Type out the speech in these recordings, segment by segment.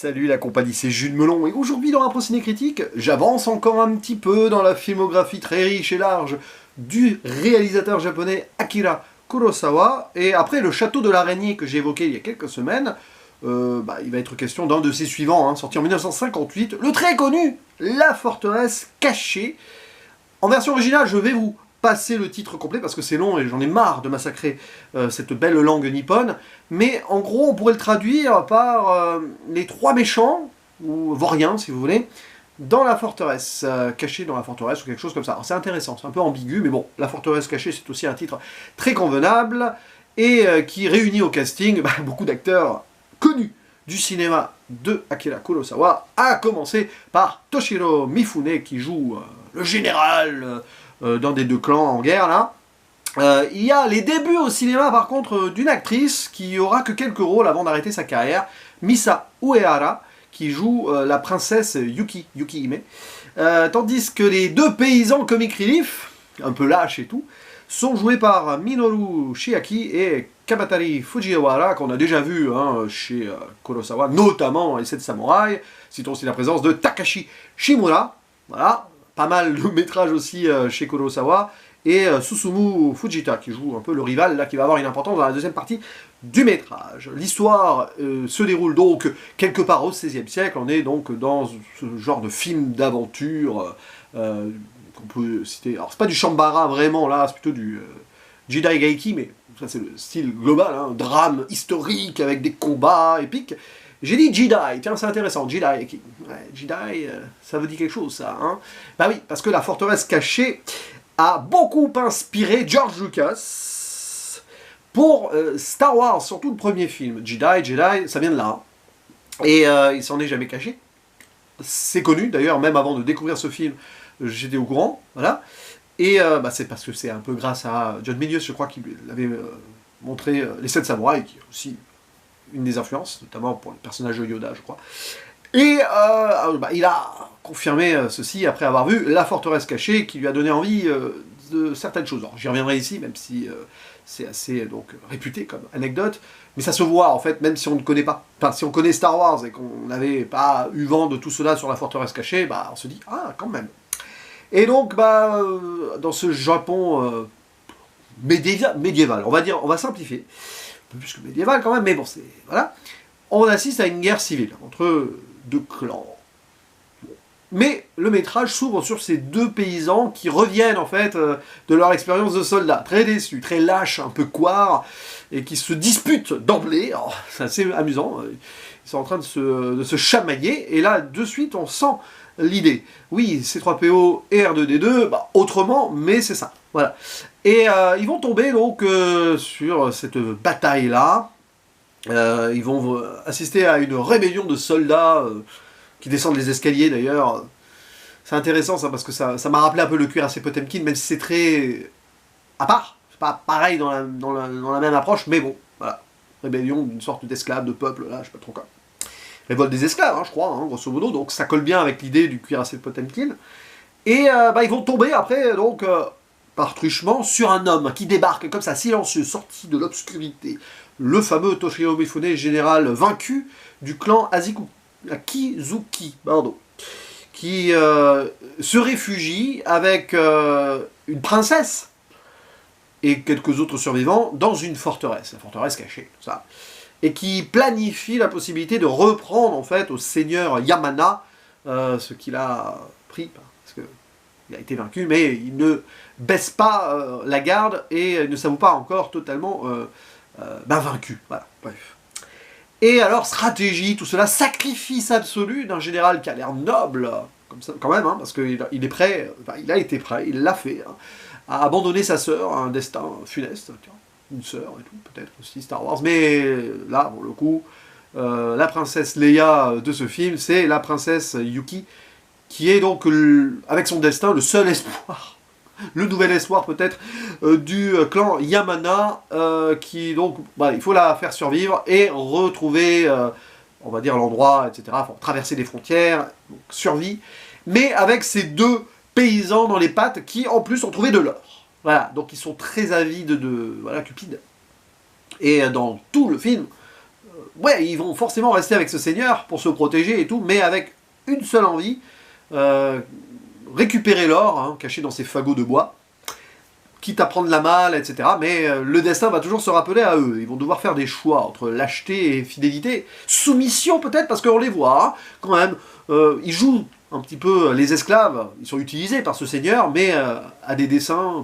Salut la compagnie, c'est Jules Melon, et aujourd'hui dans Impro Ciné Critique, j'avance encore un petit peu dans la filmographie très riche et large du réalisateur japonais Akira Kurosawa, et après le château de l'araignée que j'ai évoqué il y a quelques semaines, il va être question d'un de ses suivants, sorti en 1958, le très connu La forteresse cachée. En version originale, je vais vous passer le titre complet parce que c'est long et j'en ai marre de massacrer cette belle langue nippone, mais en gros on pourrait le traduire par les trois méchants, ou vauriens si vous voulez, dans la forteresse, cachée dans la forteresse ou quelque chose comme ça. C'est intéressant, c'est un peu ambigu, mais bon, la forteresse cachée c'est aussi un titre très convenable et qui réunit au casting beaucoup d'acteurs connus du cinéma de Akira Kurosawa, à commencer par Toshiro Mifune qui joue le général dans des deux clans en guerre là. Il y a les débuts au cinéma par contre d'une actrice qui aura que quelques rôles avant d'arrêter sa carrière, Misa Uehara, qui joue la princesse Yuki Hime, tandis que les deux paysans comic relief, un peu lâches et tout, sont joués par Minoru Chiaki et Kamatari Fujiwara, qu'on a déjà vu chez Kurosawa, notamment dans Les 7 Samouraïs. Citons aussi la présence de Takashi Shimura, voilà, pas mal de métrages aussi chez Kurosawa, et Susumu Fujita, qui joue un peu le rival, là, qui va avoir une importance dans la deuxième partie du métrage. L'histoire se déroule donc quelque part au XVIe siècle, on est donc dans ce genre de film d'aventure qu'on peut citer. Alors c'est pas du Shambara vraiment, là, c'est plutôt du Jidai Gaiki, mais ça c'est le style global, drame historique avec des combats épiques. J'ai dit Jidai, tiens c'est intéressant, Jidai, Jidai, ça veut dire quelque chose ça, Bah oui, parce que la forteresse cachée a beaucoup inspiré George Lucas pour Star Wars, surtout le premier film. Jedi, ça vient de là. Et il s'en est jamais caché. C'est connu, d'ailleurs, même avant de découvrir ce film, j'étais au courant, voilà. Et c'est parce que c'est un peu grâce à John Milius, je crois, qu'il avait montré Les 7 Samouraïs, qui est aussi une des influences, notamment pour le personnage de Yoda, je crois. Et il a confirmé ceci après avoir vu La forteresse cachée, qui lui a donné envie de certaines choses. J'y reviendrai ici, même si c'est assez réputé comme anecdote, mais ça se voit en fait, même si on ne connaît pas. Enfin, si on connaît Star Wars et qu'on n'avait pas eu vent de tout cela sur La forteresse cachée, on se dit « Ah, quand même !» Et donc, dans ce Japon médiéval, on va simplifier, un peu plus que médiéval quand même, mais bon, voilà, on assiste à une guerre civile entre deux clans. Mais le métrage s'ouvre sur ces deux paysans qui reviennent en fait de leur expérience de soldats, très déçus, très lâches, un peu couards, et qui se disputent d'emblée. C'est assez amusant, ils sont en train de se chamailler, et là de suite on sent l'idée. Oui, C3PO et R2D2, autrement, mais c'est ça. Voilà. Et ils vont tomber donc sur cette bataille-là. Ils vont assister à une rébellion de soldats qui descendent les escaliers d'ailleurs. C'est intéressant ça parce que ça m'a rappelé un peu le cuirassé Potemkin, même si c'est très à part. C'est pas pareil dans la même approche, mais bon, voilà. Rébellion d'une sorte d'esclave, de peuple, là, je sais pas trop quoi. Révolte des esclaves, je crois, grosso modo, donc ça colle bien avec l'idée du cuirassé Potemkin. Et ils vont tomber après, donc, par truchement, sur un homme qui débarque comme ça, silencieux, sorti de l'obscurité. Le fameux Toshiro Mifune, général vaincu du clan Akizuki, qui se réfugie avec une princesse et quelques autres survivants dans une forteresse, la forteresse cachée, tout ça, et qui planifie la possibilité de reprendre en fait au seigneur Yamana ce qu'il a pris, parce qu'il a été vaincu, mais il ne baisse pas la garde et ne s'avoue pas encore totalement vaincu, voilà, bref. Et alors, stratégie, tout cela, sacrifice absolu d'un général qui a l'air noble, comme ça, quand même, parce qu'il est prêt, il a été prêt, il l'a fait, à abandonner sa sœur à un destin funeste, une sœur et tout, peut-être aussi Star Wars, mais là, pour le coup, la princesse Leia de ce film, c'est la princesse Yuki, qui est donc, avec son destin, le seul espoir, le nouvel espoir peut-être du clan Yamana, qui donc, il faut la faire survivre et retrouver, on va dire, l'endroit, etc. Il faut traverser les frontières, donc survie, mais avec ces deux paysans dans les pattes qui, en plus, ont trouvé de l'or. Voilà, donc ils sont très avides cupides. Et dans tout le film, ouais, ils vont forcément rester avec ce seigneur pour se protéger et tout, mais avec une seule envie, récupérer l'or, hein, caché dans ces fagots de bois, quitte à prendre la malle, etc. Mais le destin va toujours se rappeler à eux. Ils vont devoir faire des choix entre lâcheté et fidélité. Soumission peut-être, parce qu'on les voit, hein, quand même. Ils jouent un petit peu les esclaves. Ils sont utilisés par ce seigneur, mais à des desseins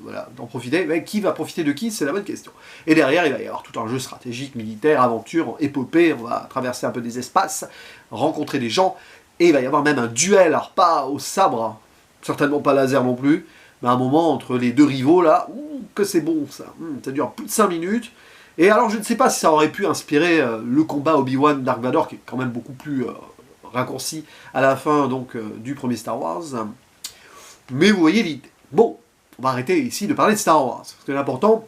voilà, d'en profiter. Mais qui va profiter de qui, c'est la bonne question. Et derrière, il va y avoir tout un jeu stratégique, militaire, aventure, épopée. On va traverser un peu des espaces, rencontrer des gens. Et il va y avoir même un duel, alors pas au sabre, certainement pas laser non plus, mais un moment entre les deux rivaux là, que c'est bon ça. Ça dure plus de 5 minutes. Et alors je ne sais pas si ça aurait pu inspirer le combat Obi-Wan Dark Vador, qui est quand même beaucoup plus raccourci à la fin donc du premier Star Wars. Mais vous voyez l'idée. Bon, on va arrêter ici de parler de Star Wars, parce que l'important,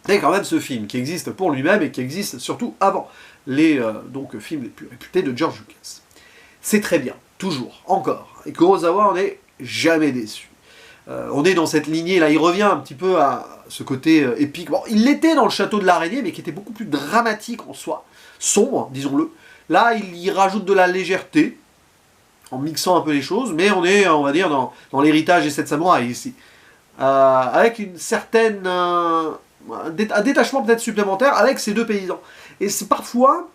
c'est quand même ce film qui existe pour lui-même et qui existe surtout avant les donc, films les plus réputés de George Lucas. C'est très bien, toujours, encore. Et Kurosawa, on n'est jamais déçu. On est dans cette lignée, là, il revient un petit peu à ce côté épique. Bon, il l'était dans le château de l'araignée, mais qui était beaucoup plus dramatique en soi. Sombre, disons-le. Là, il y rajoute de la légèreté, en mixant un peu les choses, mais on est, on va dire, dans l'héritage des 7 samouraïs ici. Avec une certaine... un détachement peut-être supplémentaire avec ces deux paysans. Et c'est parfois...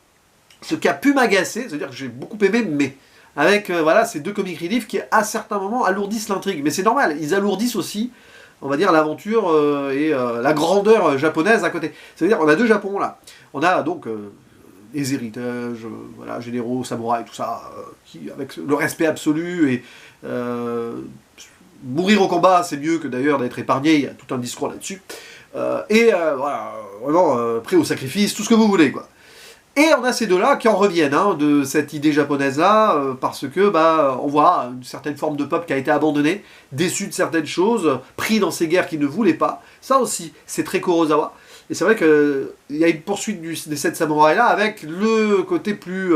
ce qui a pu m'agacer, c'est-à-dire que j'ai beaucoup aimé, mais avec voilà, ces deux comic relief qui, à certains moments, alourdissent l'intrigue. Mais c'est normal, ils alourdissent aussi, on va dire, l'aventure et la grandeur japonaise à côté. C'est-à-dire on a deux Japons, là. On a donc les héritages, voilà, généraux, samouraïs, tout ça, qui, avec le respect absolu, et mourir au combat, c'est mieux que d'ailleurs d'être épargné, il y a tout un discours là-dessus. Voilà, vraiment, prêt au sacrifice, tout ce que vous voulez, quoi. Et on a ces deux-là qui en reviennent hein, de cette idée japonaise-là, parce que bah, on voit une certaine forme de peuple qui a été abandonné, déçu de certaines choses, pris dans ces guerres qu'il ne voulait pas. Ça aussi, c'est très Kurosawa. Et c'est vrai qu'il y a une poursuite des 7 samouraïs-là avec le côté plus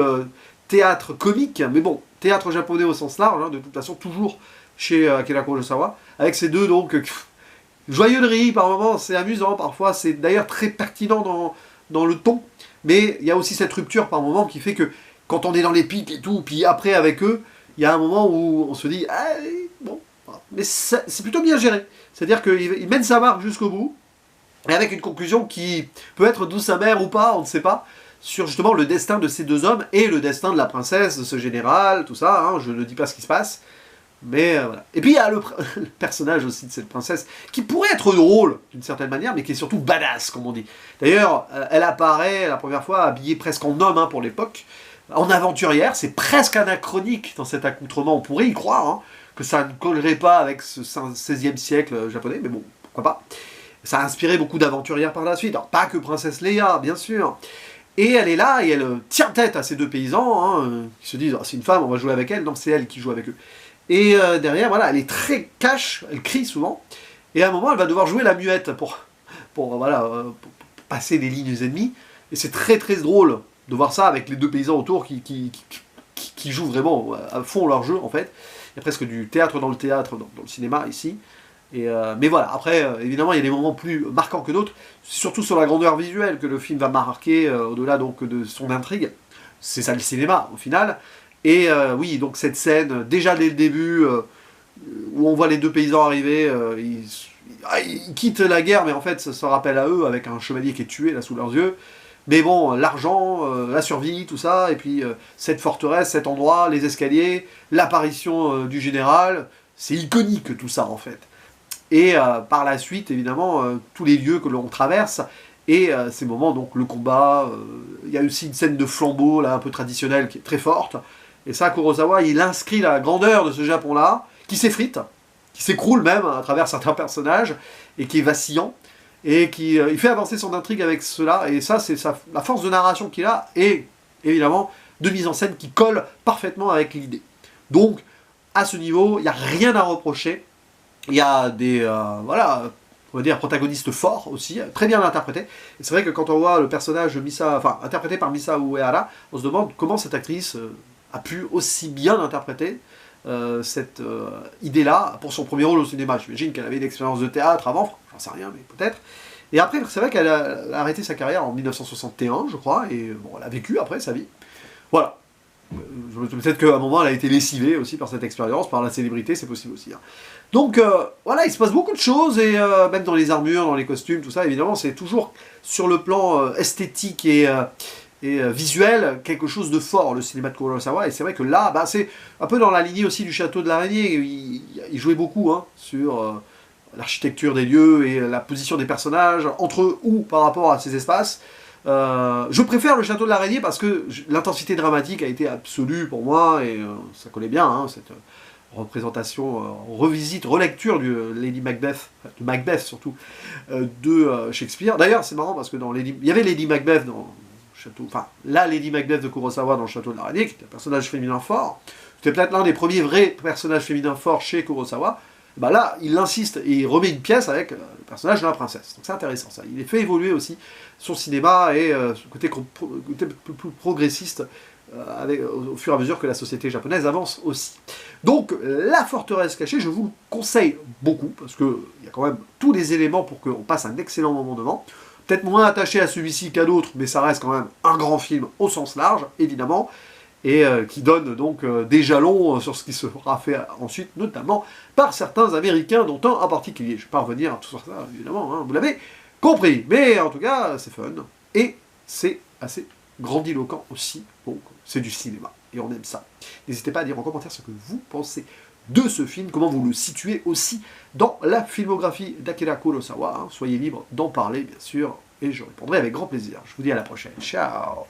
théâtre comique, mais bon, théâtre japonais au sens large, hein, de toute façon, toujours chez Akira Kurosawa, avec ces deux, donc, joyeunerie par moments, c'est amusant, parfois, c'est d'ailleurs très pertinent dans le ton. Mais il y a aussi cette rupture par moment qui fait que quand on est dans les pics et tout, puis après avec eux, il y a un moment où on se dit ah, bon, mais c'est plutôt bien géré. C'est-à-dire qu'il mène sa marque jusqu'au bout, et avec une conclusion qui peut être douce amère ou pas, on ne sait pas, sur justement le destin de ces deux hommes et le destin de la princesse, de ce général, tout ça, hein, je ne dis pas ce qui se passe. Mais voilà. Et puis il y a le personnage aussi de cette princesse, qui pourrait être drôle d'une certaine manière, mais qui est surtout badass, comme on dit. D'ailleurs, elle apparaît la première fois habillée presque en homme hein, pour l'époque, en aventurière, c'est presque anachronique dans cet accoutrement, on pourrait y croire, hein, que ça ne collerait pas avec ce 16e siècle japonais, mais bon, pourquoi pas. Ça a inspiré beaucoup d'aventurières par la suite, alors pas que princesse Leia, bien sûr. Et elle est là, et elle tient tête à ces deux paysans, hein, qui se disent, oh, c'est une femme, on va jouer avec elle, non, c'est elle qui joue avec eux. Et derrière, voilà, elle est très cash, elle crie souvent, et à un moment, elle va devoir jouer la muette pour passer les lignes ennemies, et c'est très très drôle de voir ça avec les deux paysans autour qui jouent vraiment à fond leur jeu, en fait. Il y a presque du théâtre dans le théâtre, dans le cinéma, ici. Mais voilà, après, évidemment, il y a des moments plus marquants que d'autres, surtout sur la grandeur visuelle que le film va marquer, au-delà donc de son intrigue. C'est ça le cinéma, au final. Et oui, donc cette scène, déjà dès le début, où on voit les deux paysans arriver, ils quittent la guerre, mais en fait ça se rappelle à eux, avec un chevalier qui est tué là sous leurs yeux. Mais bon, l'argent, la survie, tout ça, et puis cette forteresse, cet endroit, les escaliers, l'apparition du général, c'est iconique tout ça en fait. Et par la suite, évidemment, tous les lieux que l'on traverse, et ces moments, donc le combat, il y a aussi une scène de flambeau, là, un peu traditionnelle, qui est très forte. Et ça, Kurosawa, il inscrit la grandeur de ce Japon-là, qui s'effrite, qui s'écroule même à travers certains personnages, et qui est vacillant, et qui il fait avancer son intrigue avec cela, et ça, c'est la force de narration qu'il a, et évidemment, de mise en scène qui colle parfaitement avec l'idée. Donc, à ce niveau, il n'y a rien à reprocher. Il y a des, voilà, on va dire, protagonistes forts aussi, très bien interprétés. Et c'est vrai que quand on voit le personnage interprété par Misa Uehara, on se demande comment cette actrice a pu aussi bien interpréter cette idée-là pour son premier rôle au cinéma. J'imagine qu'elle avait une expérience de théâtre avant, j'en sais rien, mais peut-être. Et après, c'est vrai qu'elle a arrêté sa carrière en 1961, je crois, et bon, elle a vécu après sa vie. Voilà. Peut-être qu'à un moment, elle a été lessivée aussi par cette expérience, par la célébrité, c'est possible aussi. Hein. Donc, voilà, il se passe beaucoup de choses, et même dans les armures, dans les costumes, tout ça, évidemment, c'est toujours sur le plan esthétique et visuel, quelque chose de fort, le cinéma de Kurosawa, et c'est vrai que là, bah, c'est un peu dans la lignée aussi du Château de l'Araignée, il jouait beaucoup hein, sur l'architecture des lieux et la position des personnages, entre eux ou par rapport à ces espaces. Je préfère le Château de l'Araignée parce que l'intensité dramatique a été absolue pour moi, et ça collait bien, hein, cette représentation, revisite, relecture du Lady Macbeth, de Macbeth surtout, de Shakespeare. D'ailleurs, c'est marrant parce que il y avait Lady Macbeth dans Château, enfin, la Lady Macbeth de Kurosawa dans le Château de l'Araignée, qui était un personnage féminin fort. C'était peut-être l'un des premiers vrais personnages féminins forts chez Kurosawa. Bah là, il insiste et il remet une pièce avec le personnage de la princesse. Donc c'est intéressant ça. Il fait évoluer aussi son cinéma et son côté plus progressiste au fur et à mesure que la société japonaise avance aussi. Donc La Forteresse Cachée, je vous le conseille beaucoup parce qu'il y a quand même tous les éléments pour qu'on passe un excellent moment devant. Peut-être moins attaché à celui-ci qu'à d'autres, mais ça reste quand même un grand film au sens large, évidemment, et qui donne donc des jalons sur ce qui sera fait ensuite, notamment par certains Américains, dont un en particulier. Je ne vais pas revenir sur ça, évidemment, hein, vous l'avez compris. Mais en tout cas, c'est fun, et c'est assez grandiloquent aussi, donc c'est du cinéma, et on aime ça. N'hésitez pas à dire en commentaire ce que vous pensez de ce film, comment vous le situez aussi dans la filmographie d'Akira Kurosawa. Hein. Soyez libre d'en parler, bien sûr, et je répondrai avec grand plaisir. Je vous dis à la prochaine. Ciao!